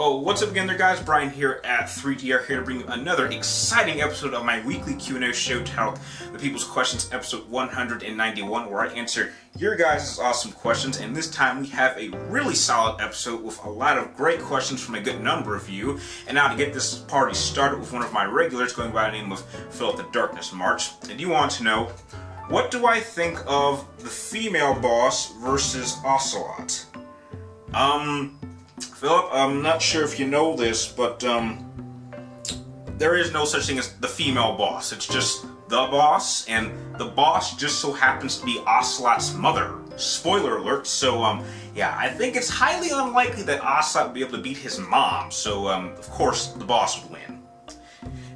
Oh, what's up again there, guys? Brian here at 3DR, here to bring you another exciting episode of my weekly Q&A show titled The People's Questions, episode 191, where I answer your guys' awesome questions. And this time we have a really solid episode with a lot of great questions from a good number of you. And now to get this party started with one of my regulars going by the name of Philip the Darkness March. And you want to know, what do I think of the female boss versus Ocelot? Philip, I'm not sure if you know this, but there is no such thing as the female boss. It's just the boss, and the boss just so happens to be Ocelot's mother. Spoiler alert. So, yeah, I think it's highly unlikely that Ocelot would be able to beat his mom. So, of course, the boss would win.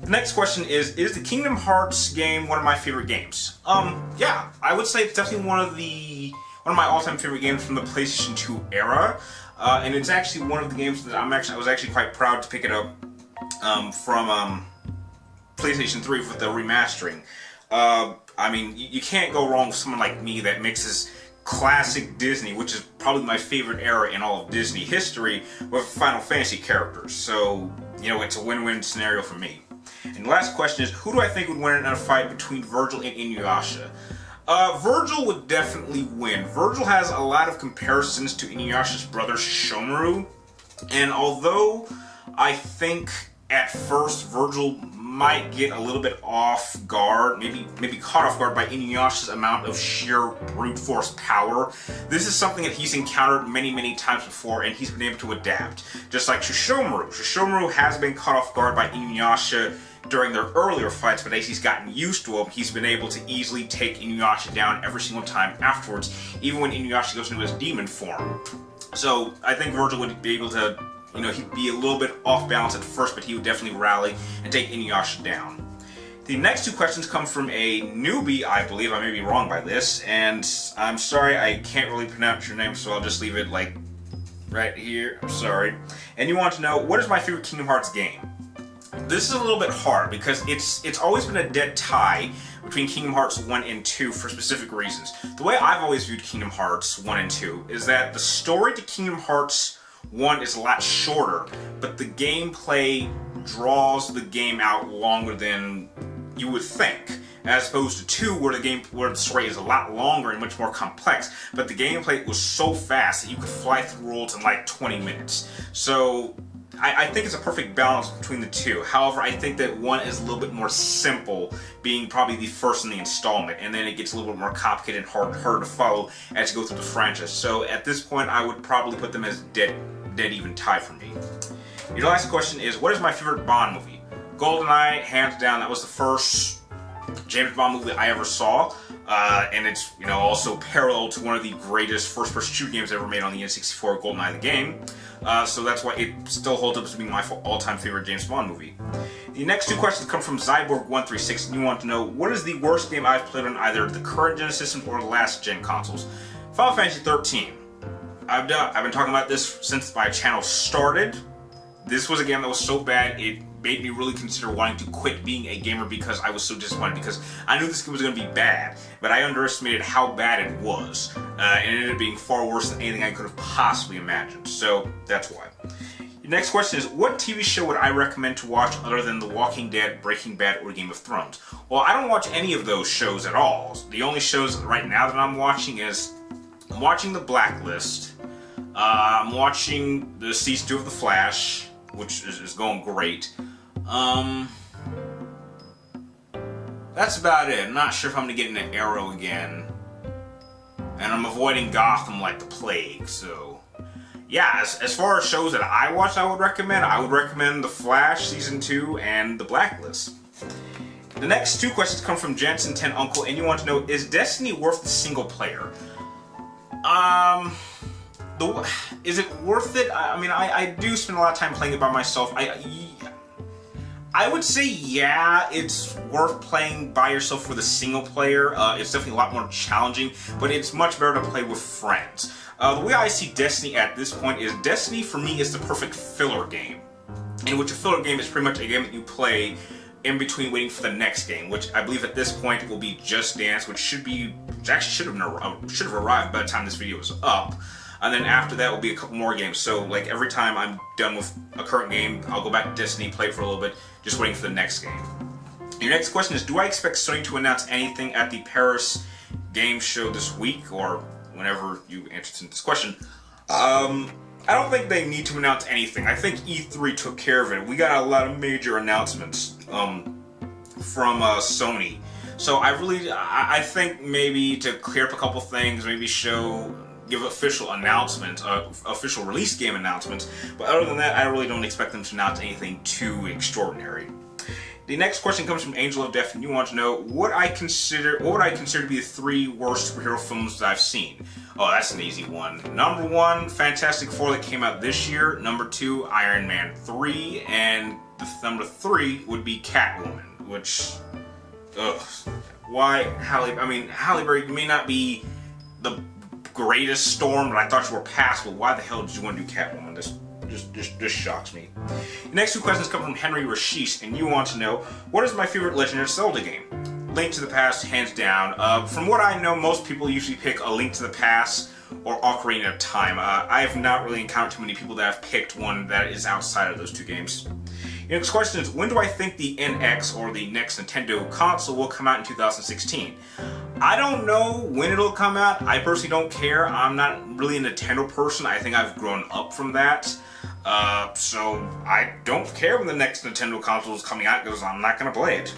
The next question is the Kingdom Hearts game one of my favorite games? Yeah, I would say it's definitely one of my all-time favorite games from the PlayStation 2 era. And it's actually one of the games that I was actually quite proud to pick it up from PlayStation 3 with the remastering. I mean, you can't go wrong with someone like me that mixes classic Disney, which is probably my favorite era in all of Disney history, with Final Fantasy characters. So, you know, it's a win-win scenario for me. And the last question is, who do I think would win in a fight between Virgil and Inuyasha? Virgil would definitely win. Virgil has a lot of comparisons to Inuyasha's brother Sesshomaru, and although I think at first Virgil might get a little bit off guard, maybe caught off guard by Inuyasha's amount of sheer brute force power, this is something that he's encountered many times before, and he's been able to adapt. Just like Sesshomaru. Sesshomaru has been caught off guard by Inuyasha during their earlier fights, but as he's gotten used to him, he's been able to easily take Inuyasha down every single time afterwards, even when Inuyasha goes into his demon form. So I think Virgil would be able to, you know, he'd be a little bit off balance at first, but he would definitely rally and take Inuyasha down. The next two questions come from a newbie, I believe. I may be wrong by this, and I'm sorry, I can't really pronounce your name, so I'll just leave it like right here. I'm sorry. And you want to know, what is my favorite Kingdom Hearts game? This is a little bit hard because it's always been a dead tie between Kingdom Hearts 1 and 2 for specific reasons. The way I've always viewed Kingdom Hearts 1 and 2 is that the story to Kingdom Hearts 1 is a lot shorter, but the gameplay draws the game out longer than you would think, as opposed to 2 where the story is a lot longer and much more complex, but the gameplay was so fast that you could fly through worlds in like 20 minutes. So I think it's a perfect balance between the two. However, I think that 1 is a little bit more simple, being probably the first in the installment, and then it gets a little bit more complicated and harder to follow as you go through the franchise. So at this point, I would probably put them as dead even tie for me. Your last question is, what is my favorite Bond movie? GoldenEye, hands down. That was the first James Bond movie I ever saw, and it's, you know, also parallel to one of the greatest first-person shooter games ever made on the N64, GoldenEye the game. So that's why it still holds up as being my all-time favorite James Bond movie. The next two questions come from Zyborg136, and you want to know, what is the worst game I've played on either the current gen system or the last gen consoles? Final Fantasy 13. I've been talking about this since my channel started. This was a game that was so bad it made me really consider wanting to quit being a gamer because I was so disappointed, because I knew this game was going to be bad, but I underestimated how bad it was, and it ended up being far worse than anything I could have possibly imagined, so that's why. Your next question is, what TV show would I recommend to watch other than The Walking Dead, Breaking Bad, or Game of Thrones? Well, I don't watch any of those shows at all. The only shows right now that I'm watching is, I'm watching The Blacklist, I'm watching the Season 2 of The Flash, which is going great. That's about it. I'm not sure if I'm going to get into Arrow again. And I'm avoiding Gotham like the plague, so yeah, as far as shows that I watch I would recommend The Flash Season 2 and The Blacklist. The next two questions come from Jensen10 Uncle, and you want to know, is Destiny worth the single player? Is it worth it? I mean, I do spend a lot of time playing it by myself. I would say, yeah, it's worth playing by yourself with a single player. It's definitely a lot more challenging, but it's much better to play with friends. The way I see Destiny at this point is, Destiny for me is the perfect filler game, in which a filler game is pretty much a game that you play in between waiting for the next game, which I believe at this point will be Just Dance, which should have arrived by the time this video is up. and then after that will be a couple more games. So like every time I'm done with a current game, I'll go back to Destiny, play it for a little bit, just waiting for the next game. Your next question is, do I expect Sony to announce anything at the Paris Game Show this week, or whenever you answer this question? I don't think they need to announce anything. I think E3 took care of it. We got a lot of major announcements from Sony. So I think maybe to clear up a couple things, maybe give official announcements, official release game announcements. But other than that, I really don't expect them to announce anything too extraordinary. The next question comes from Angel of Death, and you want to know what would I consider to be the 3 worst superhero films that I've seen. Oh, that's an easy one. Number 1, Fantastic Four that came out this year. Number 2, Iron Man 3, and number 3 would be Catwoman, which, why Halle? I mean, Halle Berry may not be the greatest Storm, but I thought you were passable. Why the hell did you want to do Catwoman? This shocks me. The next 2 questions come from Henry Rashish, and you want to know, what is my favorite Legend of Zelda game? Link to the Past, hands down. From what I know, most people usually pick A Link to the Past or Ocarina of Time. I have not really encountered too many people that have picked one that is outside of those 2 games. The next question is, when do I think the NX, or the next Nintendo console, will come out in 2016? I don't know when it'll come out. I personally don't care. I'm not really a Nintendo person. I think I've grown up from that. So I don't care when the next Nintendo console is coming out, because I'm not going to play it.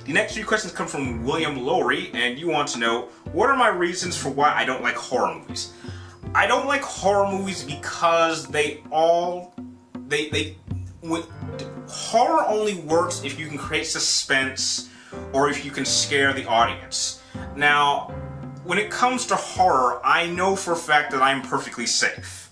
The next 3 questions come from William Lowry, and you want to know, what are my reasons for why I don't like horror movies? I don't like horror movies because horror only works if you can create suspense or if you can scare the audience. Now, when it comes to horror, I know for a fact that I'm perfectly safe.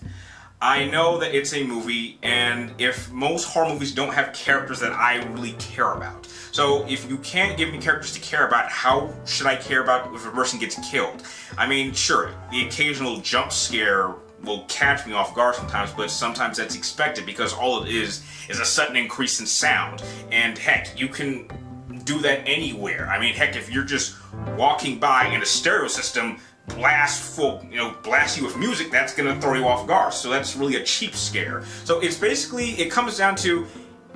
I know that it's a movie, and if most horror movies don't have characters that I really care about. So if you can't give me characters to care about, how should I care about if a person gets killed? I mean, sure, the occasional jump scare will catch me off guard sometimes, but sometimes that's expected because all it is a sudden increase in sound. And heck, you can do that anywhere. I mean, heck, if you're just walking by and a stereo system blast you with music, that's gonna throw you off guard. So that's really a cheap scare. So it's basically, it comes down to,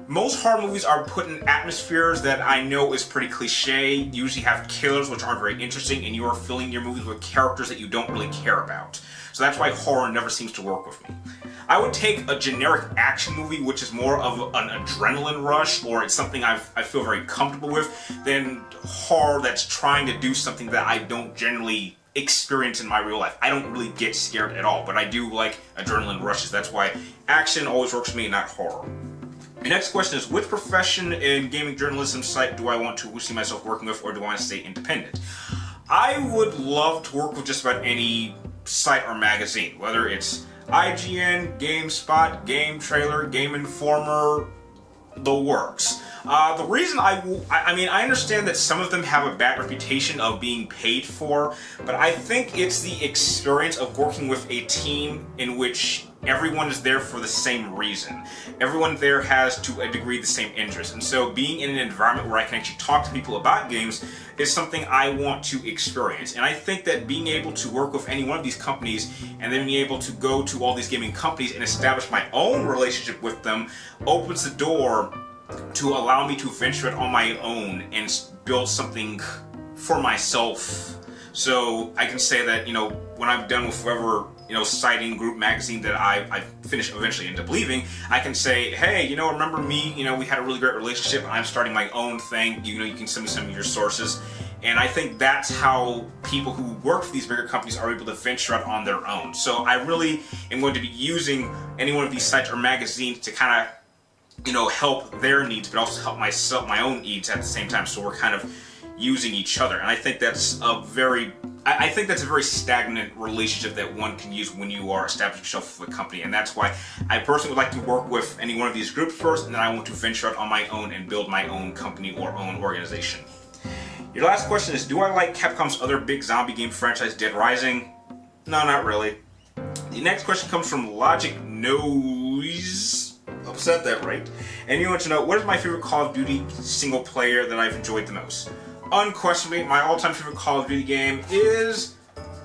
most horror movies are put in atmospheres that I know is pretty cliche, usually have killers which aren't very interesting, and you are filling your movies with characters that you don't really care about. So that's why horror never seems to work with me. I would take a generic action movie, which is more of an adrenaline rush, or it's something I feel very comfortable with, than horror that's trying to do something that I don't generally experience in my real life. I don't really get scared at all, but I do like adrenaline rushes. That's why action always works for me, not horror. The next question is, which profession in gaming journalism site do I want to see myself working with, or do I want to stay independent? I would love to work with just about any site or magazine, whether it's IGN, GameSpot, Game Trailer, Game Informer, the works. The reason I mean, I understand that some of them have a bad reputation of being paid for, but I think it's the experience of working with a team in which everyone is there for the same reason. Everyone there has, to a degree, the same interest. And so being in an environment where I can actually talk to people about games is something I want to experience. And I think that being able to work with any one of these companies and then being able to go to all these gaming companies and establish my own relationship with them opens the door to allow me to venture it on my own and build something for myself. So I can say that, you know, when I'm done with whoever, you know, citing group magazine that I eventually end up leaving, I can say, hey, you know, remember me? You know, we had a really great relationship. I'm starting my own thing. You know, you can send me some of your sources. And I think that's how people who work for these bigger companies are able to venture out on their own. So I really am going to be using any one of these sites or magazines to kind of, you know, help their needs, but also help my own needs at the same time. So we're kind of using each other. And I think that's a very stagnant relationship that one can use when you are establishing yourself with a company. And that's why I personally would like to work with any one of these groups first, and then I want to venture out on my own and build my own company or own organization. Your last question is, do I like Capcom's other big zombie game franchise, Dead Rising? No, not really. The next question comes from Logic Noise. Hope I said that right. And you want to know, what is my favorite Call of Duty single player that I've enjoyed the most? Unquestionably, my all-time favorite Call of Duty game is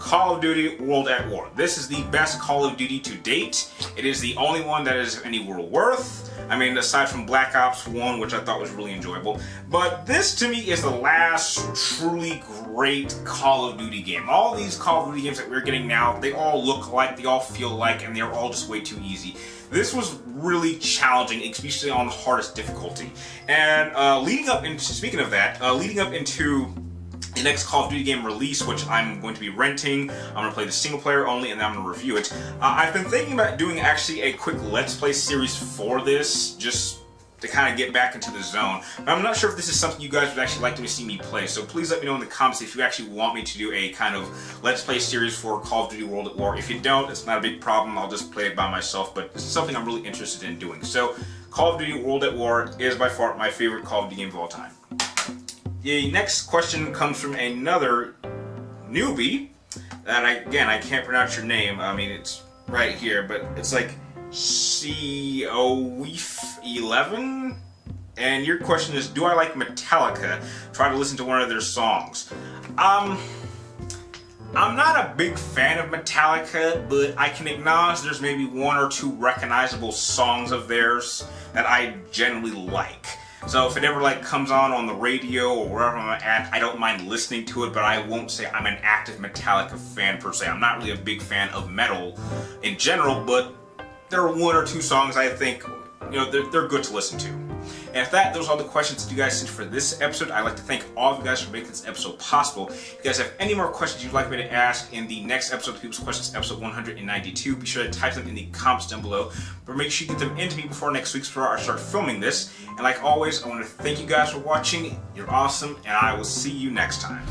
Call of Duty World at War. This is the best Call of Duty to date. It is the only one that is of any real worth. I mean, aside from Black Ops 1, which I thought was really enjoyable. But this, to me, is the last truly great Call of Duty game. All these Call of Duty games that we're getting now, they all look alike, they all feel alike, and they're all just way too easy. This was really challenging, especially on the hardest difficulty. And leading up into, speaking of that, leading up into the next Call of Duty game release, which I'm going to be renting. I'm going to play the single player only, and then I'm going to review it. I've been thinking about doing actually a quick Let's Play series for this, just to kind of get back into the zone. But I'm not sure if this is something you guys would actually like to see me play, so please let me know in the comments if you actually want me to do a kind of Let's Play series for Call of Duty World at War. If you don't, it's not a big problem, I'll just play it by myself, but this is something I'm really interested in doing. So, Call of Duty World at War is by far my favorite Call of Duty game of all time. The next question comes from another newbie, and again, I can't pronounce your name, I mean, it's right here, but it's like COWEF11, and your question is, do I like Metallica? Try to listen to one of their songs. I'm not a big fan of Metallica, but I can acknowledge there's maybe one or two recognizable songs of theirs that I generally like. So if it ever comes on the radio or wherever I'm at, I don't mind listening to it, but I won't say I'm an active Metallica fan per se. I'm not really a big fan of metal in general, but there are one or two songs I think, you know, they're good to listen to. And if those are all the questions that you guys sent for this episode, I'd like to thank all of you guys for making this episode possible. If you guys have any more questions you'd like me to ask in the next episode of People's Questions, episode 192, be sure to type them in the comments down below. But make sure you get them into me before next week before I start filming this. And like always, I want to thank you guys for watching. You're awesome, and I will see you next time.